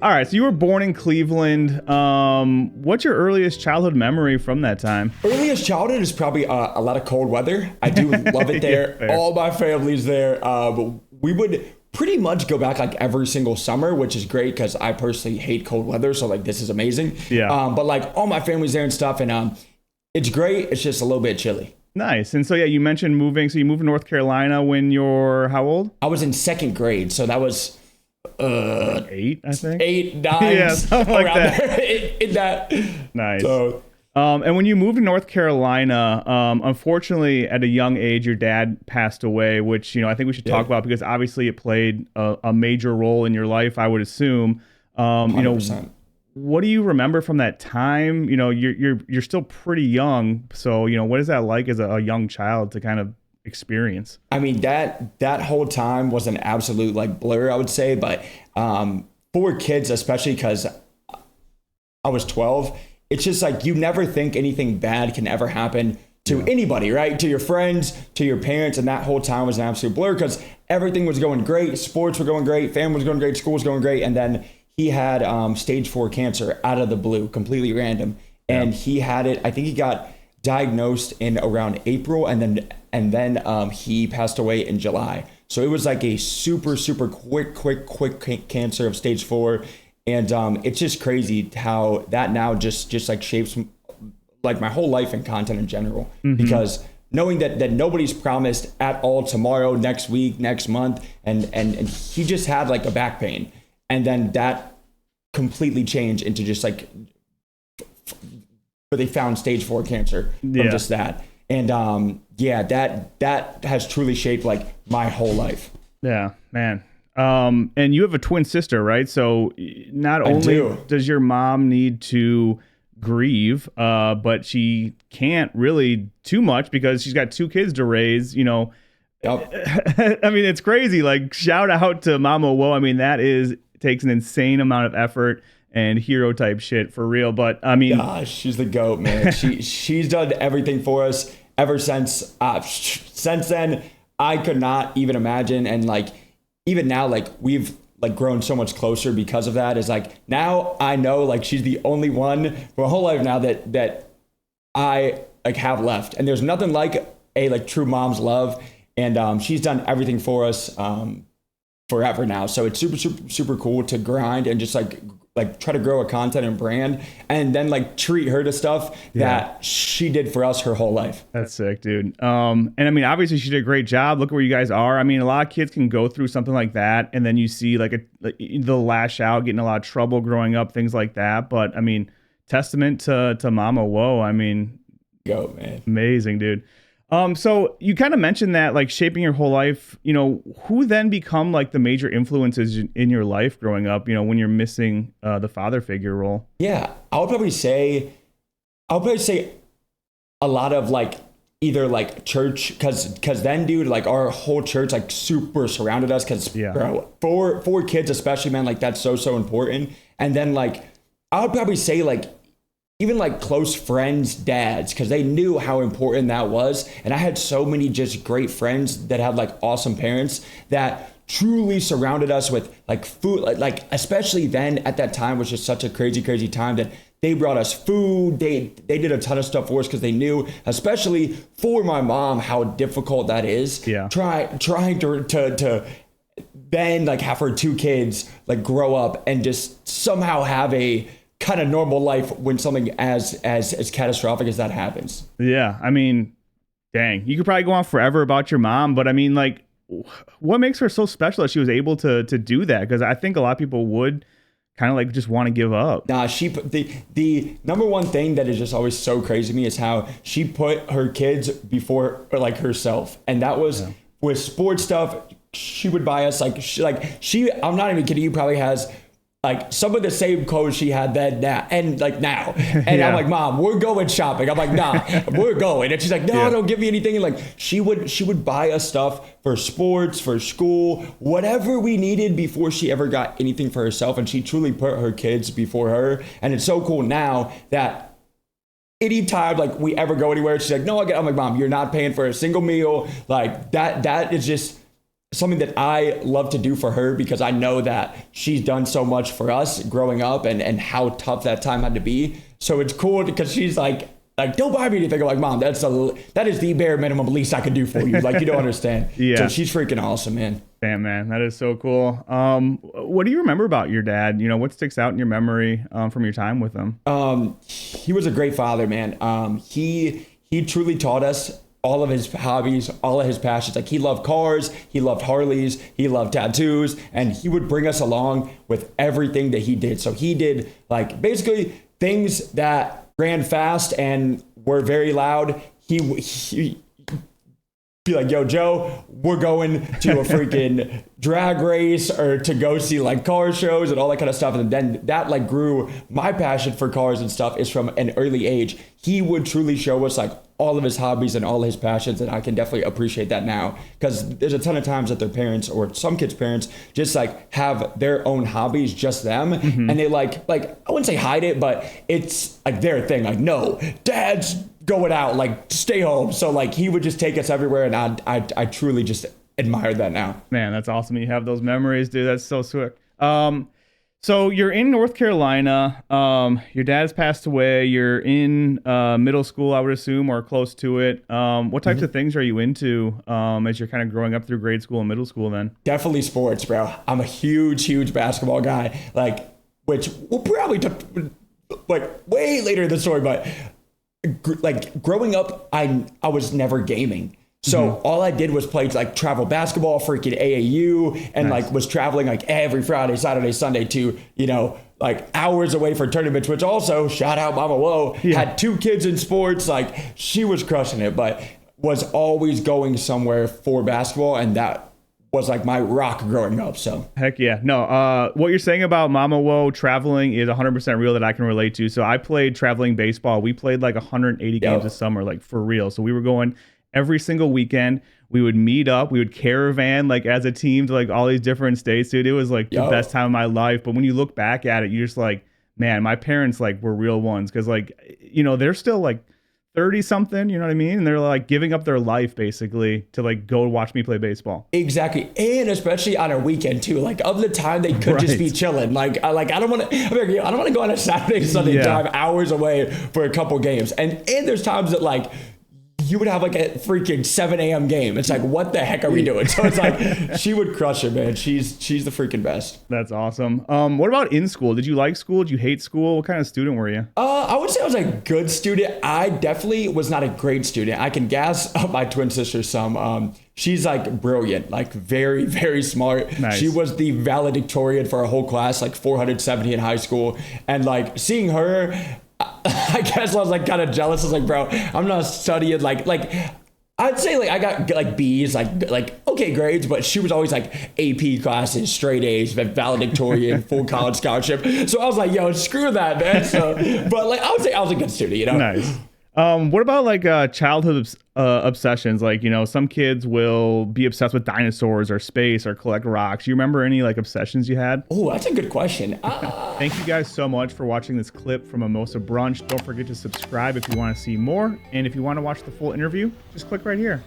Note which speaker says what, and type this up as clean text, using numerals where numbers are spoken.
Speaker 1: All right, so you were born in Cleveland. What's your earliest childhood memory from that time?
Speaker 2: Earliest childhood is probably a lot of cold weather. I do love it there.
Speaker 1: Yeah,
Speaker 2: all my family's there. But we would pretty much go back like every single summer, which is great because I personally hate cold weather. So like this is amazing.
Speaker 1: Yeah.
Speaker 2: But like all my family's there and stuff, and it's great. It's just a little bit chilly.
Speaker 1: Nice. And so yeah, you mentioned moving. So you moved to North Carolina when you're how old?
Speaker 2: I was in second grade, so that was
Speaker 1: 8, I think.
Speaker 2: 8, 9,
Speaker 1: Yeah, something like that.
Speaker 2: in that.
Speaker 1: Nice.
Speaker 2: So,
Speaker 1: And when you moved to North Carolina, unfortunately, at a young age, your dad passed away, which, I think we should talk about because obviously it played a major role in your life, I would assume.
Speaker 2: 100%.
Speaker 1: What do you remember from that time? You're still pretty young. So, what is that like as a young child to kind of experience?
Speaker 2: I mean, that whole time was an absolute like blur, I would say. But for kids, especially because I was 12, it's just like you never think anything bad can ever happen to anybody, right? To your friends, to your parents. And that whole time was an absolute blur because everything was going great. Sports were going great. Family was going great. School was going great. And then he had stage 4 cancer out of the blue, completely random. And he had it, I think he got diagnosed in around April and then he passed away in July. So it was like a super quick cancer of stage 4. And it's just crazy how that now just like shapes like my whole life and content in general, because knowing that nobody's promised at all tomorrow, next week, next month, and he just had like a back pain, and then that completely changed into just like where they found stage 4 cancer from just that. And that has truly shaped like my whole life.
Speaker 1: Yeah, man. And you have a twin sister, right? So not only does your mom need to grieve, but she can't really too much because she's got 2 kids to raise, Yep. I mean, it's crazy. Like, shout out to Mama Whoa. I mean, takes an insane amount of effort and hero type shit for real. But I mean,
Speaker 2: gosh, she's the GOAT, man. She's done everything for us ever since then. I could not even imagine. And like, even now, like we've like grown so much closer because of that. Is like, now I know like she's the only one for my whole life now that I like have left. And there's nothing like a like true mom's love. And she's done everything for us forever now. So it's super cool to grind and just like try to grow a content and brand and then like treat her to stuff that she did for us her whole life.
Speaker 1: That's sick, dude. And I mean, obviously she did a great job. Look where you guys are. I mean, a lot of kids can go through something like that and then you see like the lash out, getting a lot of trouble growing up, things like that. But I mean, testament to Mama Whoa. I mean,
Speaker 2: go, man.
Speaker 1: Amazing, dude. So you kind of mentioned that like shaping your whole life, who then become like the major influences in your life growing up, when you're missing the father figure role?
Speaker 2: Yeah, I would probably say a lot of like either like church, cause then dude, like our whole church like super surrounded us bro, for kids especially, man, like that's so important. And then like I would probably say like even like close friends' dads, because they knew how important that was. And I had so many just great friends that had like awesome parents that truly surrounded us with like food, like especially then at that time was just such a crazy time that they brought us food. They did a ton of stuff for us because they knew, especially for my mom, how difficult that is.
Speaker 1: Yeah.
Speaker 2: Trying to then like have her 2 kids like grow up and just somehow have a kind of normal life when something as catastrophic as that happens.
Speaker 1: Yeah. I mean, dang, you could probably go on forever about your mom, but I mean, like, what makes her so special that she was able to do that? Because I think a lot of people would kind of like just want to give up.
Speaker 2: Nah, the number one thing that is just always so crazy to me is how she put her kids before like herself. And that was with sports stuff. She would buy us like I'm not even kidding you, probably has like some of the same clothes she had then now and like now. And I'm like, Mom, we're going shopping. I'm like, nah, we're going. And she's like, no, don't give me anything. And like she would buy us stuff for sports, for school, whatever we needed before she ever got anything for herself. And she truly put her kids before her. And it's so cool now that anytime like we ever go anywhere, she's like, no, I'm like, Mom, you're not paying for a single meal. Like that is just something that I love to do for her because I know that she's done so much for us growing up and how tough that time had to be. So it's cool because she's like, don't buy me anything. I'm like, Mom, that is the bare minimum least I could do for you. Like, you don't understand. Yeah. So she's freaking awesome, man.
Speaker 1: Damn, man, that is so cool. What do you remember about your dad? You know, what sticks out in your memory from your time with him?
Speaker 2: He was a great father, man. He truly taught us all of his hobbies, all of his passions. Like, he loved cars, he loved Harleys, he loved tattoos, and he would bring us along with everything that he did. So he did like basically things that ran fast and were very loud. He be like, yo, Joe, we're going to a freaking drag race or to go see like car shows and all that kind of stuff. And then that like grew my passion for cars and stuff is from an early age. He would truly show us like all of his hobbies and all his passions. And I can definitely appreciate that now because there's a ton of times that their parents or some kids' parents just like have their own hobbies, just them. Mm-hmm. And they like, I wouldn't say hide it, but it's like their thing. Like, no, dad's going out, like stay home. So like he would just take us everywhere. And I truly just admire that now.
Speaker 1: Man, that's awesome. You have those memories, dude. That's so sweet. So you're in North Carolina. Your dad's passed away. You're in middle school, I would assume, or close to it. What types of things are you into as you're kind of growing up through grade school and middle school then?
Speaker 2: Definitely sports, bro. I'm a huge basketball guy, like, which we'll probably like way later in the story, but like growing up, I was never gaming. So all I did was play like travel basketball, freaking AAU, and like was traveling like every Friday, Saturday, Sunday to, you know, like hours away for tournaments, which also shout out Mama Woe, had 2 kids in sports. Like she was crushing it, but was always going somewhere for basketball. And that was like my rock growing up. So
Speaker 1: heck yeah. No, what you're saying about Mama Woe traveling is 100% real that I can relate to. So I played traveling baseball. We played like 180 games a summer, like for real. So we were going every single weekend. We would meet up, we would caravan like as a team to like all these different states, dude. It was like the best time of my life. But when you look back at it, you're just like, man, my parents like were real ones. Cause like, you know, they're still like 30 something, you know what I mean? And they're like giving up their life basically to like go watch me play baseball.
Speaker 2: Exactly. And especially on a weekend too. Like of the time they could just be chilling. I don't want to go on a Saturday, Sunday drive hours away for a couple games. And there's times that like you would have like a freaking 7 a.m. game. It's like, what the heck are we doing? So it's like, she would crush it, man. She's the freaking best.
Speaker 1: That's awesome. What about in school? Did you like school? Did you hate school? What kind of student were you?
Speaker 2: I would say I was a good student. I definitely was not a great student. I can gas up my twin sister some. She's like brilliant, like very, very smart. Nice. She was the valedictorian for our whole class, like 470 in high school. And like seeing her, I guess I was like kind of jealous. I was like, bro, I'm not studying like I'd say like I got like B's, like okay grades, but she was always like AP classes, straight A's, valedictorian, full college scholarship. So I was like, yo, screw that, man. So, but like I would say I was a good student, you know.
Speaker 1: Nice. What about like childhood obsessions? Like, you know, some kids will be obsessed with dinosaurs or space or collect rocks. You remember any like obsessions you had?
Speaker 2: Oh, that's a good question.
Speaker 1: Thank you guys so much for watching this clip from Mimosa Brunch. Don't forget to subscribe if you want to see more. And if you want to watch the full interview, just click right here.